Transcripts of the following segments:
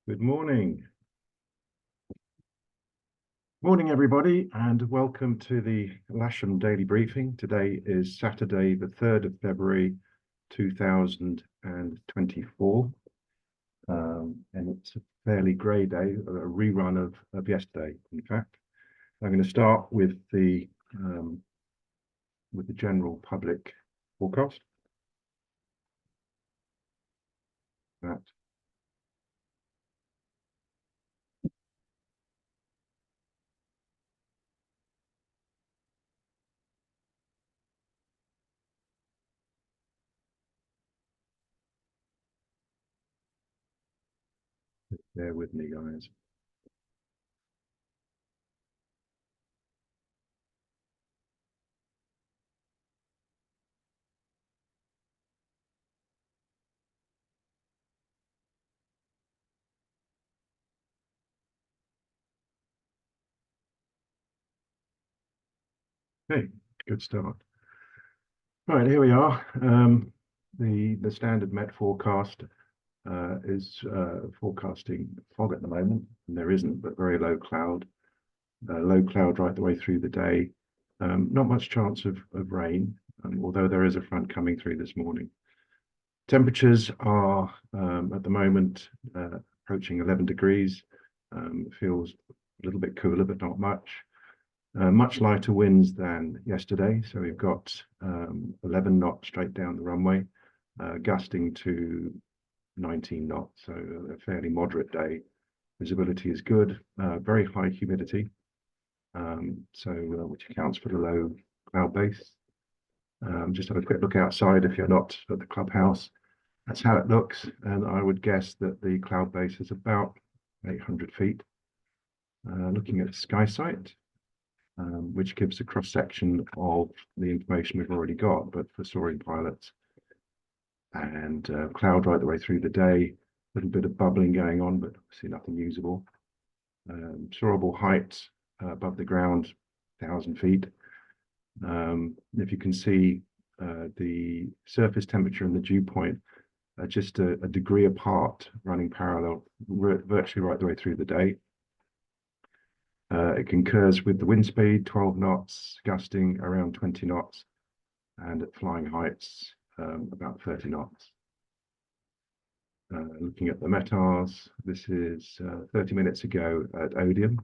Good morning. Morning, everybody, and welcome to the Lasham Daily Briefing. Today is Saturday, the 3rd of February, 2024. And it's a fairly grey day, a rerun of yesterday, in fact. I'm going to start with the general public forecast. That bear with me, guys. Okay, good start. Right, here we are. The standard Met forecast is forecasting fog at the moment, and there isn't, but very low cloud right the way through the day. Not much chance of rain, although there is a front coming through this morning. Temperatures are at the moment approaching 11 degrees. It feels a little bit cooler, but not much. Much lighter winds than yesterday, so we've got 11 knots straight down the runway, gusting to 19 knots, so a fairly moderate day. Visibility is good, very high humidity, which accounts for the low cloud base. Just have a quick look outside if you're not at the clubhouse. That's how it looks, and I would guess that the cloud base is about 800 feet. Looking at SkySight, which gives a cross-section of the information we've already got, but for soaring pilots. And cloud right the way through the day, a little bit of bubbling going on, but obviously nothing usable. Soarable height above the ground, 1,000 feet. If you can see, the surface temperature and the dew point are just a degree apart, running parallel virtually right the way through the day. It concurs with the wind speed, 12 knots, gusting around 20 knots, and at flying heights, about 30 knots. Looking at the METARs, this is 30 minutes ago at Odium,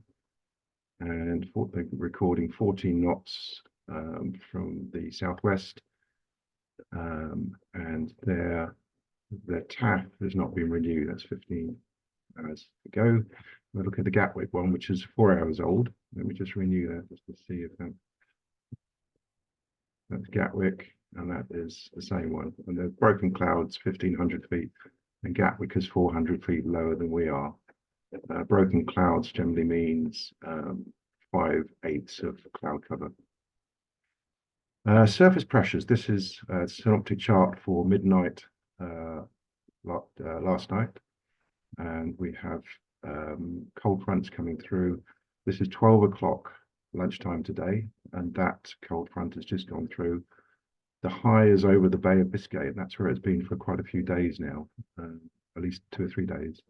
and recording 14 knots from the southwest, and their TAF has not been renewed. That's 15 hours ago. We'll look at the Gatwick one, which is 4 hours old. Let me just renew that just to see if that's Gatwick, and that is the same one. And the broken clouds 1,500 feet, and Gatwick is 400 feet lower than we are. Broken clouds generally means 5/8 of cloud cover. Surface pressures. This is a synoptic chart for midnight last night, and we have cold fronts coming through. This is 12 o'clock lunchtime today, and that cold front has just gone through. The high is over the Bay of Biscay, and that's where it's been for quite a few days now, at least 2 or 3 days.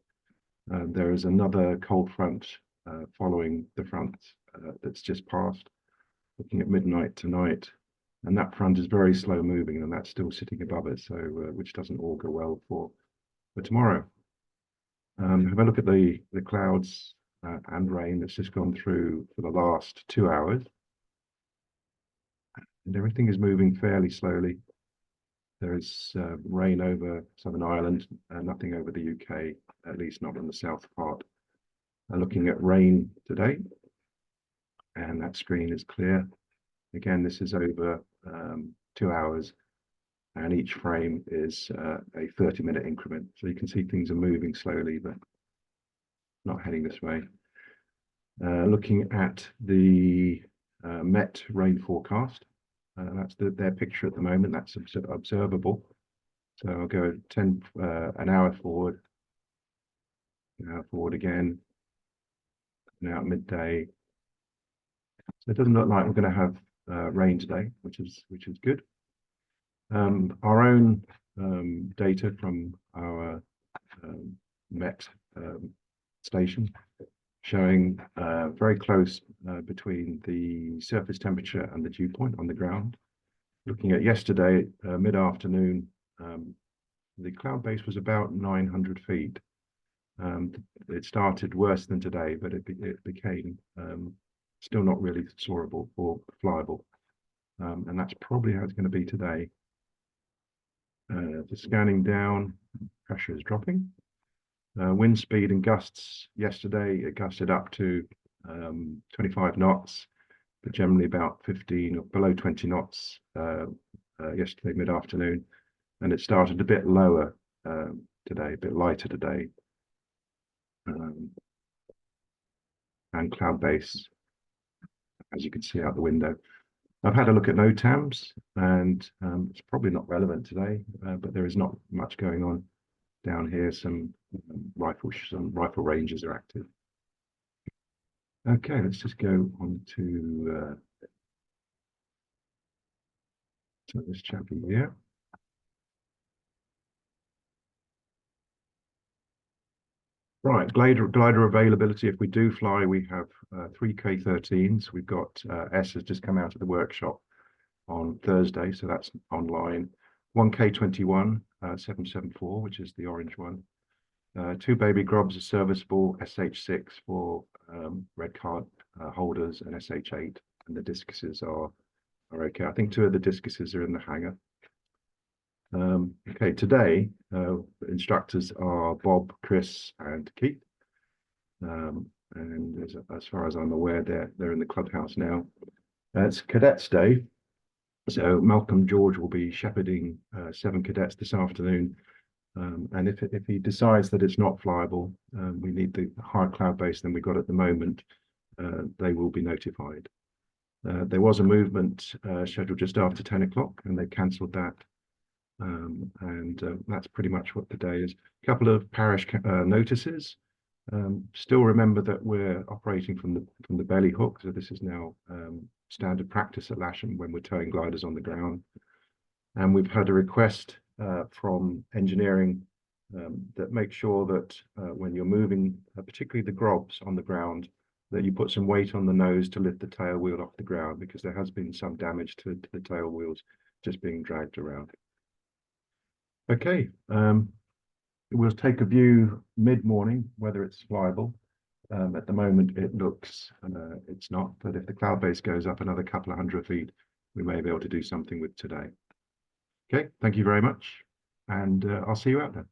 There is another cold front following the front that's just passed, looking at midnight tonight, and that front is very slow moving, and that's still sitting above it, so which doesn't augur well for tomorrow. Have a look at the clouds and rain that's just gone through for the last 2 hours, and everything is moving fairly slowly. There is rain over Southern Ireland and nothing over the UK, at least not in the south part. Looking at rain today, and that screen is clear. Again, this is over 2 hours, and each frame is a 30-minute increment. So you can see things are moving slowly, but not heading this way. Looking at the Met rain forecast, that's their picture at the moment. That's observable. So I'll go an hour forward, again, now at midday. So it doesn't look like we're going to have rain today, which is good. Our own data from our Met station, showing very close between the surface temperature and the dew point on the ground. Looking at yesterday, mid-afternoon, the cloud base was about 900 feet. It started worse than today, but it became still not really soarable or flyable. And that's probably how it's going to be today. The scanning down, pressure is dropping. Wind speed and gusts yesterday, it gusted up to 25 knots, but generally about 15 or below 20 knots yesterday mid-afternoon. And it started a bit lower today, a bit lighter today. And cloud base, as you can see out the window. I've had a look at NOTAMs, and it's probably not relevant today, but there is not much going on down here. Some rifle ranges are active. Okay, let's just go on to this chapter here. Right, glider availability. If we do fly, we have 3 K13s. We've got S has just come out of the workshop on Thursday, so that's online. 1 K21 774, which is the orange one. 2 baby grubs are serviceable, SH6 for red card holders and SH8, and the discuses are okay. I think 2 of the discuses are in the hangar. Okay, today instructors are Bob, Chris, and Keith, and as far as I'm aware, they're in the clubhouse now. It's Cadets Day, so Malcolm George will be shepherding 7 cadets this afternoon, and if he decides that it's not flyable, we need the higher cloud base than we got at the moment, they will be notified. There was a movement scheduled just after 10 o'clock, and they cancelled that. That's pretty much what the day is. A couple of parish notices. Still remember that we're operating from the belly hook, so this is now standard practice at Lasham when we're towing gliders on the ground. And we've had a request from engineering that makes sure that when you're moving, particularly the grobs on the ground, that you put some weight on the nose to lift the tail wheel off the ground, because there has been some damage to the tail wheels just being dragged around. Okay, we'll take a view mid-morning, whether it's flyable. At the moment, it looks it's not, but if the cloud base goes up another couple of 100 feet, we may be able to do something with today. Okay, thank you very much, and I'll see you out there.